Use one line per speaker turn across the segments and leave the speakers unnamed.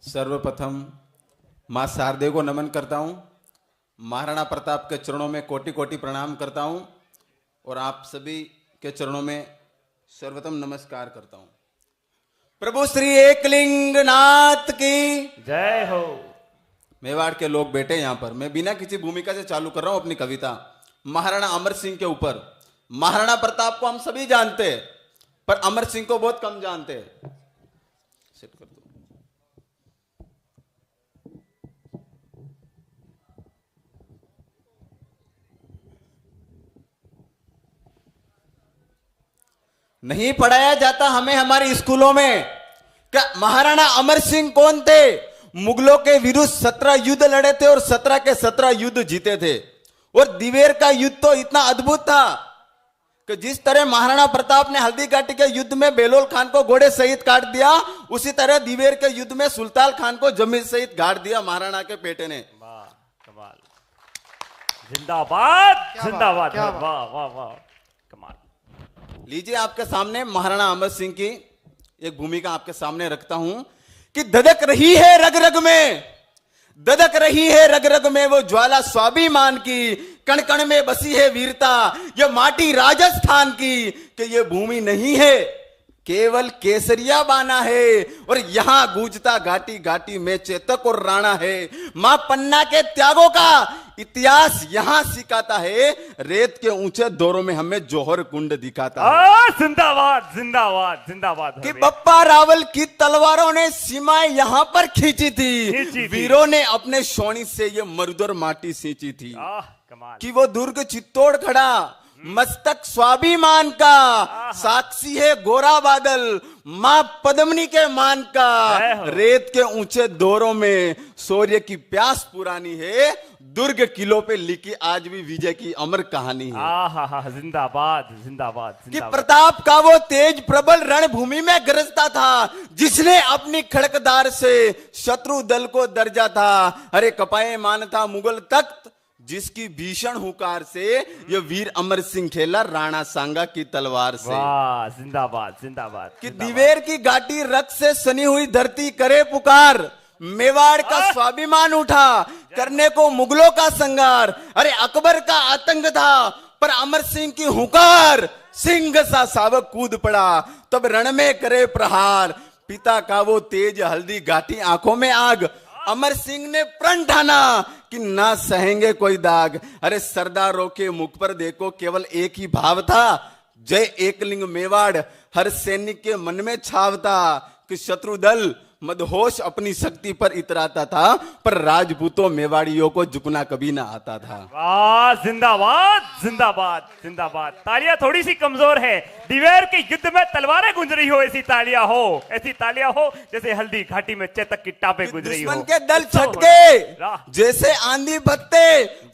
सर्वप्रथम मां शारदे को नमन करता हूं, महाराणा प्रताप के चरणों में कोटि कोटि प्रणाम करता हूं और आप सभी के चरणों में सर्वप्रथम नमस्कार करता हूं। प्रभु श्री एकलिंगनाथ की
जय हो।
मेवाड़ के लोग बैठे यहां पर, मैं बिना किसी भूमिका से चालू कर रहा हूं अपनी कविता। महाराणा अमर सिंह के ऊपर। महाराणा प्रताप को हम सभी जानते हैं, पर अमर सिंह को बहुत कम जानते हैं। सेट कर दो। नहीं पढ़ाया जाता हमें हमारे स्कूलों में क्या महाराणा अमर सिंह कौन थे। मुगलों के विरुद्ध 17 युद्ध लड़े थे और 17 के 17 युद्ध जीते थे। और दिवेर का युद्ध तो इतना अद्भुत था कि जिस तरह महाराणा प्रताप ने हल्दी घाटी के युद्ध में बेलोल खान को घोड़े सहित काट दिया, उसी तरह दिवेर के युद्ध में सुल्तान खान को जमीन सहित गाड़ दिया महाराणा के बेटे ने।
वाह कमाल, जिंदाबाद जिंदाबाद, वाह वाह वाह कमाल।
लीजिए आपके सामने महाराणा अमर सिंह की एक भूमिका आपके सामने रखता हूं कि धधक रही है रग रग में, धधक रही है रग रग में वो ज्वाला स्वाभिमान की, कण कण में बसी है वीरता ये माटी राजस्थान की, कि ये भूमि नहीं है केवल केसरिया बाना है और यहां गूंजता घाटी घाटी में चेतक और राणा है। मां पन्ना के त्यागों का इतिहास यहां सिखाता है, रेत के ऊंचे दौरों में हमें जौहर कुंड दिखाता है।
जिंदाबाद जिंदाबाद जिंदाबाद।
कि बप्पा रावल की तलवारों ने सीमाएं यहां पर खींची थी, वीरों ने अपने शोणी से ये मरुदर माटी सींची थी।
कमाल।
कि वो दुर्ग चित्तौड़ खड़ा मस्तक स्वाभिमान का, साक्षी है गोरा बादल मां पद्मनी के मान का, रेत के ऊंचे दौरों में शौर्य की प्यास पुरानी है, दुर्ग किलों पे लिखी आज भी विजय की अमर कहानी है।
जिंदाबाद जिंदाबाद।
कि प्रताप का वो तेज प्रबल रणभूमि में गरजता था, जिसने अपनी खड़कदार से शत्रु दल को दर्जा था। अरे कपाए मान था मुगल तख्त, जिसकी भीषण हुकार से ये वीर अमर सिंह खेला राणा सांगा की तलवार से।
वाह जिंदाबाद जिंदाबाद।
कि दिवेर की घाटी रक्त से सनी हुई धरती करे पुकार, मेवाड़ का स्वाभिमान उठा करने को मुगलों का संगार। अरे अकबर का आतंक था पर अमर सिंह की हुकार, सिंह सा सावक कूद पड़ा तब रण में करे प्रहार। पिता का वो तेज हल्दी घाटी आंखों में आग, अमर सिंह ने प्रण ठाना कि ना सहेंगे कोई दाग। अरे सरदारों के मुख पर देखो केवल एक ही भाव था, जय एकलिंग मेवाड़ हर सैनिक के मन में छावता। कि शत्रु दल मदहोश अपनी शक्ति पर इतराता था, पर राजपूतों मेवाड़ियों को झुकना कभी ना आता था।
वाह जिंदाबाद जिंदाबाद जिंदाबाद। तालियां थोड़ी सी कमजोर है, दिवेर के युद्ध में तलवारें गुंज रही हो, ऐसी तालियां हो, ऐसी तालियां हो जैसे हल्दी घाटी में चेतक की टापे गुंज रही हो।
दुश्मन के दल छटके जैसे आंधी भत्ते,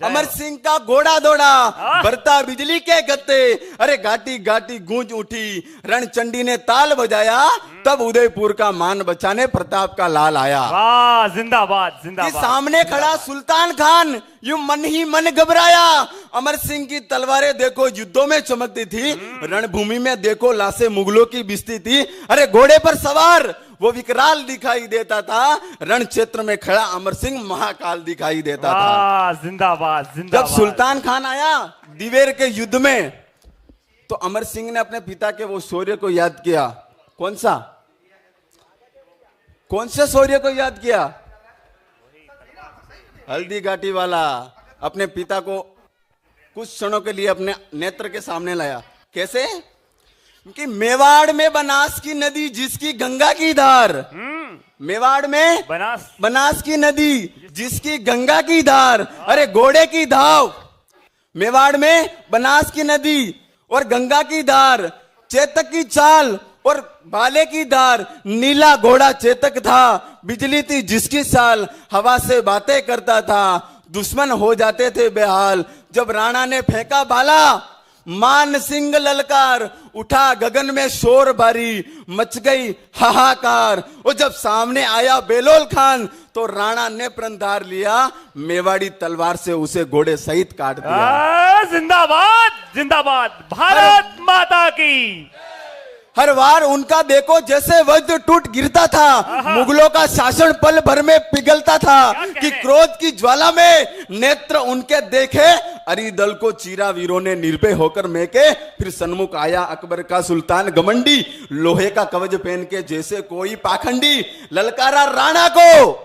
अमर सिंह का घोड़ा दौड़ा बरता बिजली के गत्ते। अरे घाटी घाटी गूंज उठी, रणचंडी ने ताल बजाया, तब उदयपुर का मान बचाने प्रताप का लाल आया।
वाह जिंदाबाद जिंदाबाद।
सामने खड़ा सुल्तान खान यूं मन ही मन घबराया, अमर सिंह की तलवारें देखो युद्धों में चमकती थी, रणभूमि में देखो लाशें मुगलों की बिस्ती थी। अरे घोड़े पर सवार वो विकराल दिखाई देता था, रण क्षेत्र में खड़ा अमर सिंह महाकाल दिखाई देता था।
जिंदाबाद जिंदाबाद।
जब सुल्तान खान आया दिवेर के युद्ध में, तो अमर सिंह ने अपने पिता के वो शौर्य को याद किया। कौन से शौर्य को याद किया? हल्दी घाटी वाला। अपने पिता को कुछ क्षणों के लिए अपने नेत्र के सामने लाया। कैसे? क्योंकि मेवाड़ में बनास की नदी जिसकी गंगा की धार, मेवाड़ में बनास की नदी जिसकी गंगा की धार। अरे घोड़े की धाव, मेवाड़ में बनास की नदी और गंगा की धार, चेतक की चाल और भाले की धार। नीला घोड़ा चेतक था, बिजली थी जिसकी साल, हवा से बातें करता था, दुश्मन हो जाते थे बेहाल। जब राणा ने फेंका भाला, मान सिंह ललकार उठा गगन में शोर भारी, मच गई हाहाकार। और जब सामने आया बेलोल खान, तो राणा ने प्रण धार लिया, मेवाड़ी तलवार से उसे घोड़े सहित काट दिया।
जिंदाबाद जिंदाबाद, भारत माता की।
हर बार उनका देखो जैसे वज्र टूट गिरता था, मुगलों का शासन पल भर में पिघलता था कि क्रोध की ज्वाला में नेत्र उनके देखे, अरिदल को चीरा वीरों ने निर्भय होकर मेके। फिर सन्मुख आया अकबर का सुल्तान घमंडी, लोहे का कवच पहन के जैसे कोई पाखंडी। ललकारा राणा को,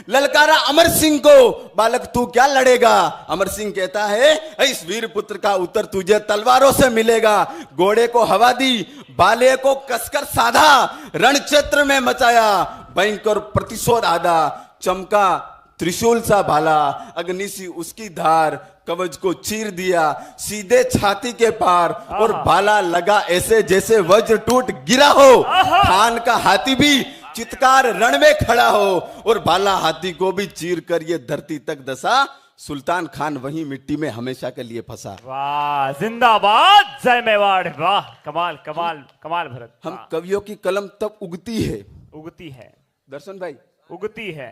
ललकारा अमर सिंह को, बालक तू क्या लड़ेगा? अमर सिंह कहता है इस वीर पुत्र का उत्तर तुझे तलवारों से मिलेगा। घोड़े को हवा दी, बाले को कसकर साधा, रण क्षेत्र में मचाया भयंकर प्रतिशोध आधा। चमका त्रिशूल सा भाला, अग्नि सी उसकी धार, कवच को चीर दिया सीधे छाती के पार, और भाला लगा ऐसे जैसे वज्र टूट गिरा हो। खान का हाथी भी चित्कार रण में खड़ा हो, और भाला हाथी को भी चीर कर ये धरती तक दसा। सुल्तान खान वहीं मिट्टी में हमेशा के लिए फंसा।
वाह, जिंदाबाद जय मेवाड़। वाह, कमाल कमाल कमाल भरत।
हम कवियों की कलम तब उगती है,
उगती है
दर्शन भाई,
उगती है,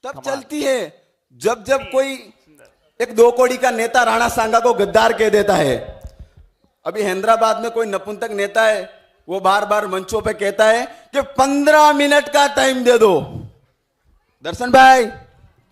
तब चलती है जब जब कोई एक दो कौड़ी का नेता राणा सांगा को गद्दार कह देता है। अभी हैदराबाद में कोई नपुंसक नेता है, वो बार बार मंचों पे कहता है कि 15 मिनट का टाइम दे दो। दर्शन भाई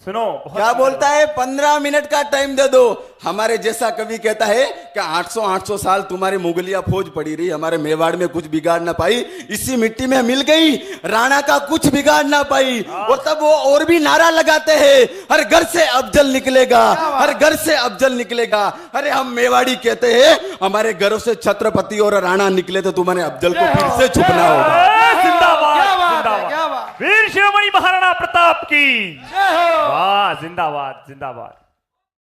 सुनो,
क्या बोलता है? 15 मिनट का टाइम दे दो। हमारे जैसा कवि कहता है कि 800 साल तुम्हारी मुगलिया फौज पड़ी रही, हमारे मेवाड़ में कुछ बिगाड़ ना पाई, इसी मिट्टी में मिल गई, राणा का कुछ बिगाड़ ना पाई। और तब वो और भी नारा लगाते हैं, हर घर से अफजल निकलेगा, हर घर से अफजल निकलेगा। अरे हम मेवाड़ी कहते हैं हमारे घरों से छत्रपति और राणा निकले तो तुम्हारे अफजल को फिर से छुपना होगा।
जिंदाबाद जिंदाबाद, वीर शिरोमणि महाराणा प्रताप की वाह, जिंदाबाद जिंदाबाद।